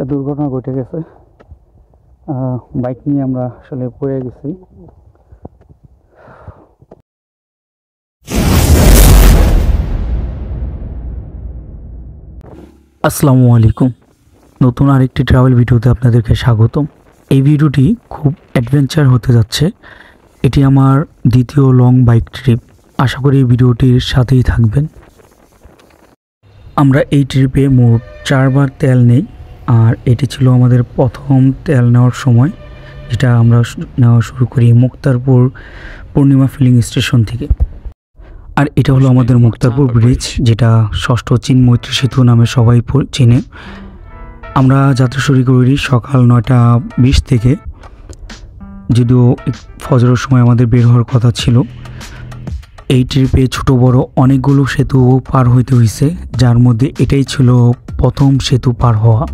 একটা দুর্ঘটনা ঘটে গেছে। বাইক নিয়ে আমরা আসলে পড়ে গেছি। আসসালামু আলাইকুম, নতুন আরেকটি ট্রাভেল ভিডিওতে আপনাদেরকে স্বাগতম। এই ভিডিওটি খুব অ্যাডভেঞ্চার হতে যাচ্ছে। এটি আমার দ্বিতীয় লং বাইক ট্রিপ। আশা করি এই ভিডিওটির সাথেই থাকবেন। আমরা এই ট্রিপে মোট 4 বার তেল নেই, আর এটি ছিল আমাদের প্রথম তেল নেওয়ার সময়, যেটা আমরা নেওয়া শুরু করি মুক্তারপুর পূর্ণিমা ফিলিং স্টেশন থেকে। আর এটা হলো আমাদের মুক্তারপুর ব্রিজ, যেটা ষষ্ঠ চীন মৈত্রী সেতু নামে সবাই চিনে। আমরা যাত্রা শুরু করি সকাল 9:20 থেকে, যদিও ফজরের সময় আমাদের বের হওয়ার কথা ছিল। এই ট্রিপে ছোট বড় অনেকগুলো সেতু পার হইতে হয়েছে, যার মধ্যে এটাই ছিল প্রথম সেতু পার হওয়া।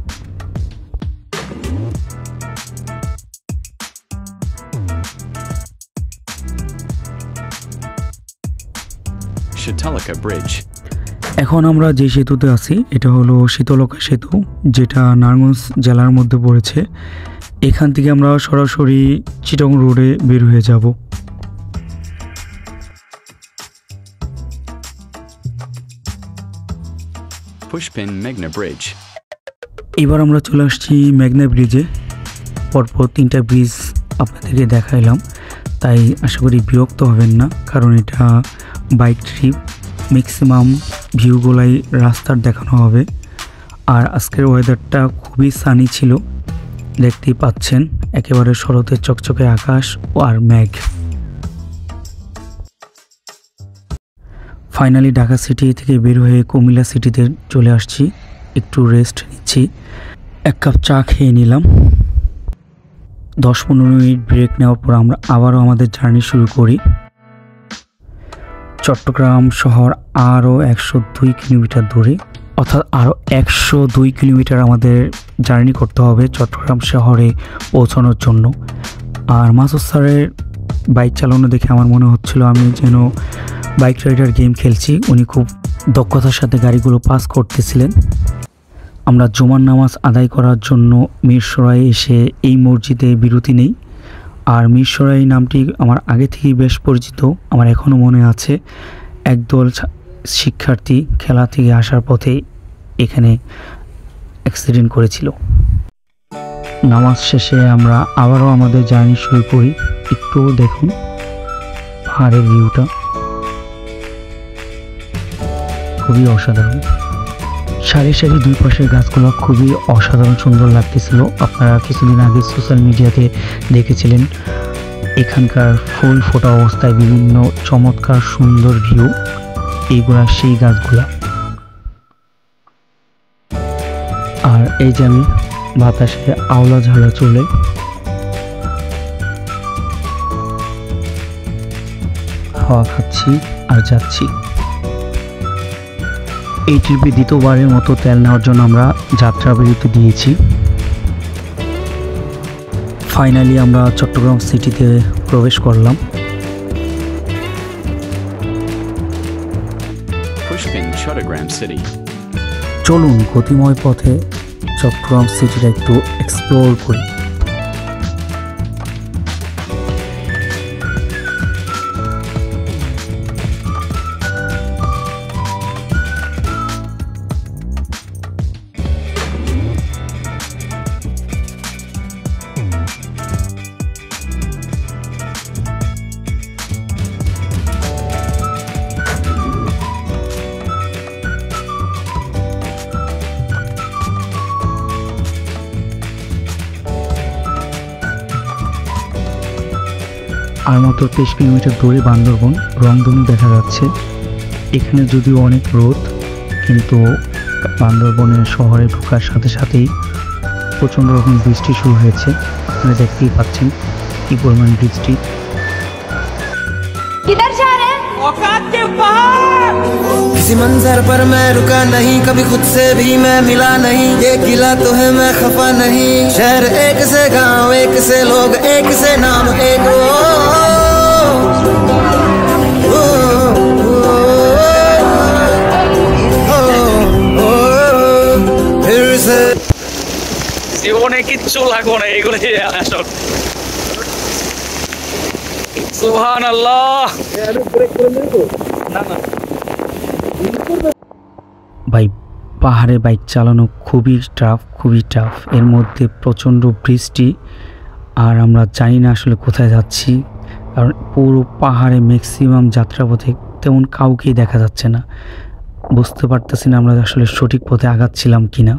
এখন আমরা যে সেতুতে আছি এটা হলো শীতলকা সেতু, যেটা নারায়ণগঞ্জ জেলার মধ্যে পড়েছে। এখান থেকে আমরা সরাসরি চিটাগং রোডে বের হয়ে যাব। পুশপিন মেঘনা ব্রিজ। এবার আমরা চলে আসছি মেঘনা ব্রিজে। পরপর 3টা ব্রিজ আপনাদেরকে দেখাইলাম, তাই আশা করি বিরক্ত হবেন না, কারণ এটা বাইক ট্রিপ। ম্যাক্সিমাম ভিউগুলাই রাস্তার দেখানো হবে। আর আজকের ওয়েদারটা খুবই সানি ছিল, দেখতেই পাচ্ছেন একেবারে শরতের চকচকে আকাশ আর মেঘ। ফাইনালি ঢাকা সিটি থেকে বের হয়ে কুমিল্লা সিটিতে চলে আসছি। একটু রেস্ট নিচ্ছি, 1 কাপ চা খেয়ে নিলাম। 10-15 মিনিট ব্রেক নেওয়ার পর আমরা আবারও আমাদের জার্নি শুরু করি। চট্টগ্রাম শহর আরও 102 কিলোমিটার দূরে, অর্থাৎ আরও 102 কিলোমিটার আমাদের জার্নি করতে হবে চট্টগ্রাম শহরে পৌঁছানোর জন্য। আর মাসুদ স্যারের বাইক চালানো দেখে আমার মনে হচ্ছিল আমি যেন বাইক রাইডার গেম খেলছি। উনি খুব দক্ষতার সাথে গাড়িগুলো পাস করতেছিলেন। আমরা জুমার নামাজ আদায় করার জন্য মিরসরাই এসে এই মসজিদে বিরতি নেই। আর মিরসরাই নামটি আমার আগে থেকেই বেশ পরিচিত। আমার এখনও মনে আছে, একদল শিক্ষার্থী খেলা থেকে আসার পথে এখানে অ্যাক্সিডেন্ট করেছিল। নামাজ শেষে আমরা আবারও আমাদের জার্নি শুরু করি। একটু দেখুন পাহাড়ের ভিউটা, খুবই অসাধারণ। সারি সারি দুই পাশের গাছগুলো খুবই অসাধারণ সুন্দর লাগতেছিল। আপনারা কিছুদিন আগে সোশ্যাল মিডিয়াতে দেখেছিলেন এখানকার ফুল ফোটা অবস্থায় বিভিন্ন চমৎকার সুন্দর ভিউ, এইগুলা সেই গাছগুলা। আর এই যে আমি বাতাসে আওলা ঝালা চলে হাওয়া খাচ্ছি আর যাচ্ছি। এই ট্রিপে দ্বিতীয়বারের মতো তেল নেওয়ার জন্য আমরা যাত্রা বিরতি দিয়েছি। ফাইনালি আমরা চট্টগ্রাম সিটিতে প্রবেশ করলাম। চলুন গতিময় পথে চট্টগ্রাম সিটিটা একটু এক্সপ্লোর করি। আর মাত্র 23 কিলোমিটার দূরে বান্দরবন রংধনু দেখা যাচ্ছে। এখানে যদিও অনেক রোদ, কিন্তু বান্দরবনের শহরে ঢোকার সাথে সাথেই প্রচণ্ড রকম বৃষ্টি শুরু হয়েছে। আপনারা দেখতেই পাচ্ছেন কি পরিমাণ বৃষ্টি। किसी मंजर पर मैं रुका नहीं, कभी खुद से भी मैं मिला नहीं। ये गिला तो है मैं खफा नहीं। शहर एक से गांव एक से लोग एक से नाम एक फिर से জীবনে কিচ্ছু লাগবো না, এগুলো আসল। সুবহানাল্লাহ। ভাই পাহাড়ে বাইক চালানো খুবই টাফ, এর মধ্যে প্রচণ্ড বৃষ্টি, আর আমরা জানি না আসলে কোথায় যাচ্ছি, কারণ পুরো পাহাড়ে ম্যাক্সিমাম যাত্রাপথে তেমন কাউকেই দেখা যাচ্ছে না। বুঝতে পারতেছি না আমরা আসলে সঠিক পথে আগাচ্ছিলাম কিনা।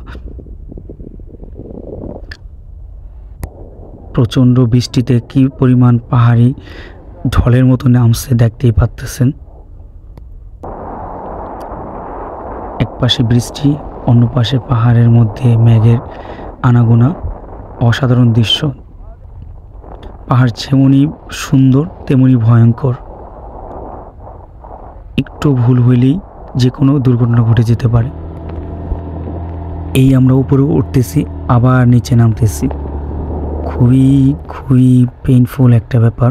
প্রচণ্ড বৃষ্টিতে কি পরিমাণ পাহাড়ি ঢলের মতো নামছে দেখতেই পারতেছেন। এক পাশে বৃষ্টি, অন্য পাশে পাহাড়ের মধ্যে মেঘের আনাগোনা, অসাধারণ দৃশ্য। পাহাড় যেমনই সুন্দর তেমনি ভয়ঙ্কর, একটু ভুল হইলেই যে কোনো দুর্ঘটনা ঘটে যেতে পারে। এই আমরা উপরে উঠতেছি, আবার নিচে নামতেছি, খুবই পেইনফুল একটা ব্যাপার।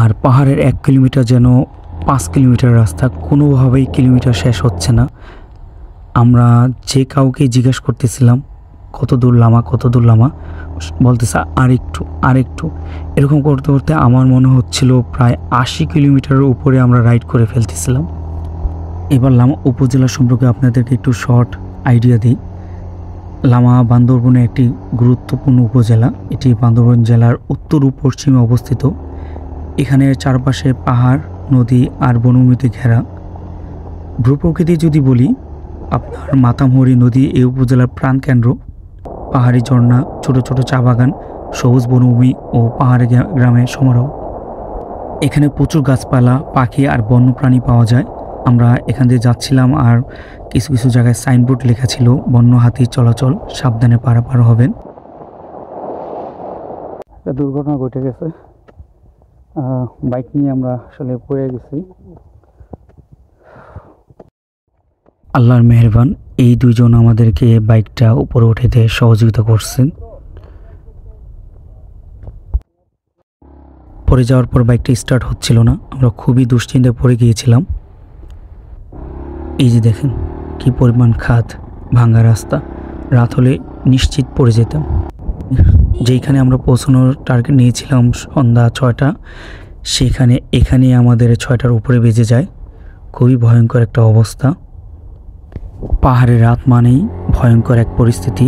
আর পাহাড়ের 1 কিলোমিটার যেন 5 কিলোমিটার রাস্তা, কোনোভাবেই কিলোমিটার শেষ হচ্ছে না। আমরা যে কাউকে জিজ্ঞাসা করতেছিলাম কত দূর লামা, বলতেছে আরেকটু, এরকম করতে করতে আমার মনে হচ্ছিল প্রায় 80 কিলোমিটারের উপরে আমরা রাইড করে ফেলতেছিলাম। এবার লামা উপজেলা সম্পর্কে আপনাদেরকে একটু শর্ট আইডিয়া দিই। লামা বান্দরবনে একটি গুরুত্বপূর্ণ উপজেলা। এটি বান্দরবন জেলার উত্তর ও পশ্চিমে অবস্থিত। এখানে চারপাশে পাহাড়, নদী আর বনভূমিতে ঘেরা। ভূপ্রকৃতি যদি বলি, আপনার মাতামুহুরী নদী এই উপজেলার প্রাণকেন্দ্র। পাহাড়ি ঝর্ণা, ছোট ছোট চা বাগান, সবুজ বনভূমি ও পাহাড়ি গ্রামে সমারোহ। এখানে প্রচুর গাছপালা, পাখি আর বন্যপ্রাণী পাওয়া যায়। আমরা এখান দিয়ে যাচ্ছিলাম, আর কিছু কিছু জায়গায় সাইনবোর্ড লেখা ছিল বন্য হাতি চলাচল, সাবধানে পারাপার হবেন। দুর্ঘটনা ঘটে গেছে, বাইক নিয়ে আমরা আসলে পড়ে গেছি। আল্লাহর মেহেরবান, এই দুইজন আমাদেরকে বাইকটা উপরে উঠাতে সহযোগিতা করছেন। পরে যাওয়ার পর বাইকটা স্টার্ট হচ্ছিল না, আমরা খুবই দুশ্চিন্তায় পড়ে গিয়েছিলাম। এই যে দেখেন কি পরিমাণ খাদ, ভাঙা রাস্তা, রাত হলে নিশ্চিত পড়ে যেতাম। যেখানে আমরা পৌঁছানোর টার্গেট নিয়েছিলাম সন্ধ্যা 6টা, এখানে আমাদের 6টার উপরে বেজে যায়। খুবই ভয়ঙ্কর একটা অবস্থা। পাহাড়ে রাত মানেই ভয়ঙ্কর এক পরিস্থিতি,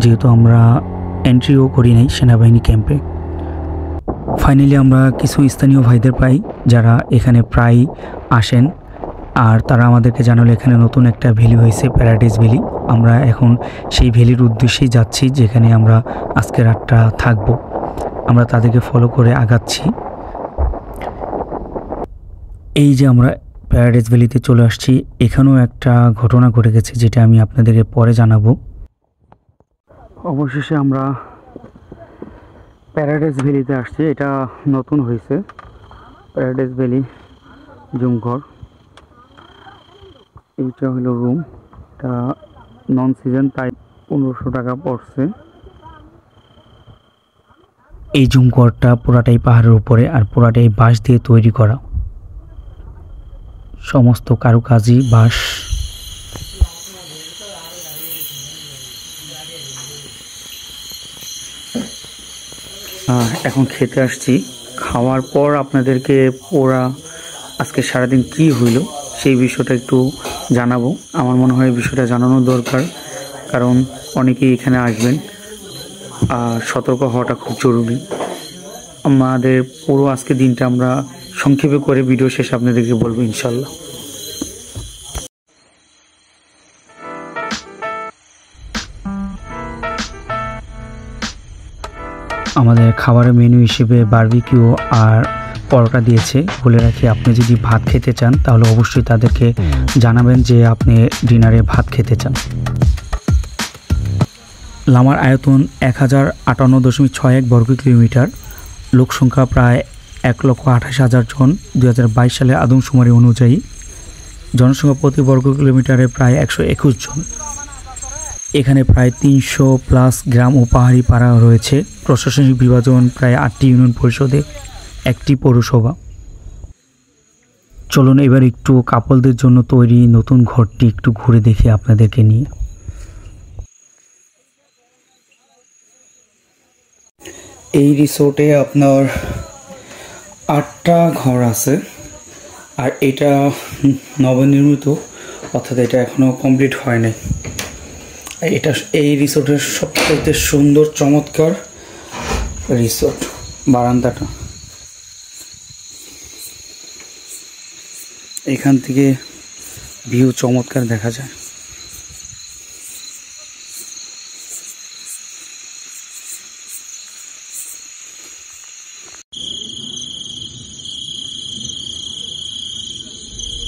যেহেতু আমরা এন্ট্রিও করি নাই সেনাবাহিনী ক্যাম্পে। ফাইনালি আমরা কিছু স্থানীয় ভাইদের পাই যারা এখানে প্রায় আসেন, আর তারা আমাদেরকে জানালো এখানে নতুন একটা ভ্যালি হয়েছে, প্যারাডাইস ভ্যালি। আমরা এখন সেই ভ্যালির উদ্দেশ্যেই যাচ্ছি, যেখানে আমরা আজকে রাতটা থাকব। আমরা তাদেরকে ফলো করে আগাচ্ছি। এই যে আমরা প্যারাডাইস ভ্যালিতে চলে আসছি, এখানেও একটা ঘটনা ঘটে গেছে, যেটা আমি আপনাদেরকে পরে জানাবো। অবশেষে আমরা প্যারাডাইস ভ্যালিতে আসছি। এটা নতুন হয়েছে, প্যারাডাইস ভ্যালি জুমঘর। এইটা হলো রুম, এটা নন সিজন, তাই 1500 টাকা পড়ছে। এই জুমঘরটা পুরাটাই পাহাড়ের উপরে, আর পুরাটাই বাঁশ দিয়ে তৈরি করা, সমস্ত কারুকাজই বাঁশ। এখন খেতে আসছি। খাওয়ার পর আপনাদেরকে পুরা আজকে সারাদিন কি হইল সেই বিষয়টা একটু জানাবো। আমার মনে হয় বিষয়টা জানানো দরকার, কারণ অনেকেই এখানে আসবেন, আর সতর্ক হওয়াটা খুব জরুরি। আমাদের পুরো আজকে দিনটা আমরা সংক্ষেপে করে ভিডিও শেষে আপনাদেরকে বলবো ইনশাল্লাহ। আমাদের খাবারের মেনু হিসেবে বারবিকিউ আর পরোটা দিয়েছে। বলে রাখি, আপনি যদি ভাত খেতে চান তাহলে অবশ্যই তাদেরকে জানাবেন যে আপনি ডিনারে ভাত খেতে চান। লামার আয়তন 1058.61 বর্গ কিলোমিটার, লোকসংখ্যা প্রায় 1,28,000 জন 2022 সালে আদমশুমারি অনুযায়ী। জনসংখ্যা প্রতি বর্গ কিলোমিটারে প্রায় 121 জন। এখানে প্রায় 300+ গ্রাম ও পাহাড়ি পাড়া রয়েছে। প্রশাসনিক বিভাজন প্রায় 8টি ইউনিয়ন পরিষদে, 1টি পৌরসভা। চলুন এবার একটু কাপলদের জন্য তৈরি নতুন ঘরটি একটু ঘুরে দেখি আপনাদেরকে নিয়ে। এই রিসোর্টে আপনার 8টা ঘর আছে, আর এটা নবনির্মিত, অর্থাৎ এটা এখনো কমপ্লিট হয় নাই। এটা এই রিসোর্টের সবথেকে সুন্দর চমৎকার রিসোর্ট। বারান্দাটা এখান থেকে ভিউ চমৎকার দেখা যায়।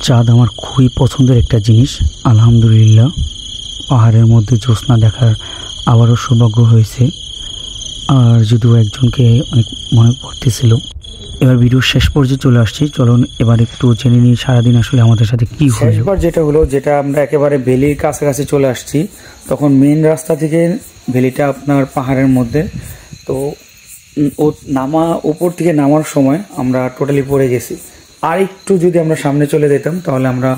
চাঁদ আমার খুবই পছন্দের একটা জিনিস। আলহামদুলিল্লাহ, পাহাড়ের মধ্যে জ্যোৎস্না দেখার আবারও সৌভাগ্য হয়েছে। আর যদিও একজনকে অনেক মনে পড়তেছিল। এবার ভিডিও শেষ পর্যায়ে চলে আসছি, চলুন এবার একটু জেনে নিই সারাদিন আসলে আমাদের সাথে কি হলো। শেষবার যেটা হলো, যেটা আমরা একেবারে ভ্যালির কাছাকাছি চলে আসছি, তখন মেন রাস্তা থেকে ভ্যালিটা আপনার পাহাড়ের মধ্যে। তো ও উপর থেকে নামার সময় আমরা টোটালি পড়ে গেছি। আর একটু যদি আমরা সামনে চলে যেতাম তাহলে আমরা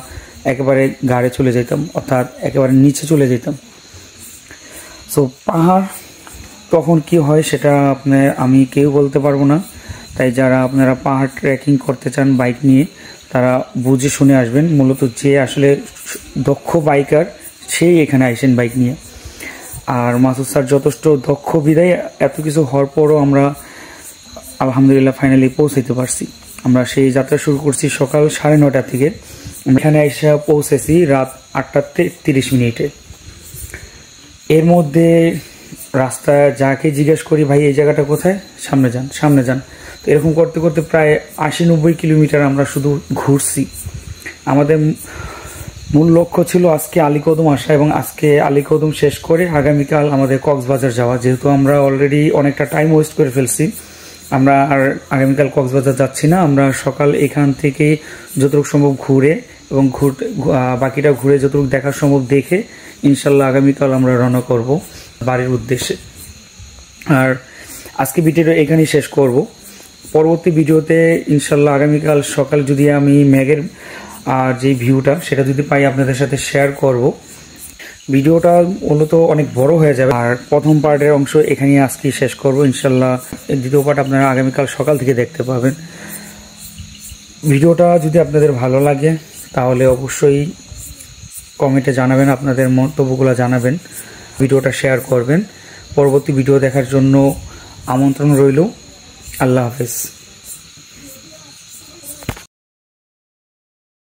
একেবারে গাড়ে চলে যেতাম, অর্থাৎ একেবারে নিচে চলে যেতাম। সো পাহাড় কখন কি হয় সেটা আমি কেউ বলতে পারবো না। তাই যারা আপনারা পাহাড় ট্রেকিং করতে চান বাইক নিয়ে, তারা বুঝে শুনে আসবেন। মূলত যে আসলে দক্ষ বাইকার সেই এখানে আইসেন বাইক নিয়ে। আর মাসুদ স্যার যথেষ্ট দক্ষ বিদায় এত কিছু হওয়ার পরও আমরা আলহামদুলিল্লাহ ফাইনালি পৌঁছাইতে পারছি। আমরা সেই যাত্রা শুরু করছি সকাল 9:30 থেকে। এখানে এসে পৌঁছেছি রাত 8:30। এর মধ্যে রাস্তায় যাকে জিজ্ঞেস করি, ভাই এই জায়গাটা কোথায়, সামনে যান সামনে যান। তো এরকম করতে করতে প্রায় 80-90 কিলোমিটার আমরা শুধু ঘুরছি। আমাদের মূল লক্ষ্য ছিল আজকে আলীকদম আসা, এবং আজকে আলীকদম শেষ করে আগামীকাল আমাদের কক্সবাজার যাওয়া। যেহেতু আমরা অলরেডি অনেকটা টাইম ওয়েস্ট করে ফেলছি, আমরা আর আগামীকাল কক্সবাজার যাচ্ছি না। আমরা সকাল এখান থেকে যতটুকু সম্ভব ঘুরে এবং বাকিটা ঘুরে যতটুকু দেখার সম্ভব দেখে ইনশাল্লাহ আগামীকাল আমরা রওনা করব বাড়ির উদ্দেশ্যে। আর আজকে ভিডিওটা এখানেই শেষ করব। পরবর্তী ভিডিওতে ইনশাল্লাহ আগামীকাল সকাল যদি আমি মেঘের যে ভিউটা সেটা যদি পাই আপনাদের সাথে শেয়ার করব। ভিডিওটা মূলত অনেক বড় হয়ে যাবে, আর প্রথম পার্টের অংশ এখানেই আজকে শেষ করব ইনশাল্লাহ। দ্বিতীয় পার্ট আপনারা আগামীকাল সকাল থেকে দেখতে পাবেন। ভিডিওটা যদি আপনাদের ভালো লাগে তাহলে অবশ্যই কমেন্টে জানাবেন, আপনাদের মন্তব্যগুলো জানাবেন, ভিডিওটা শেয়ার করবেন। পরবর্তী ভিডিও দেখার জন্য আমন্ত্রণ রইল। আল্লাহ হাফেজ।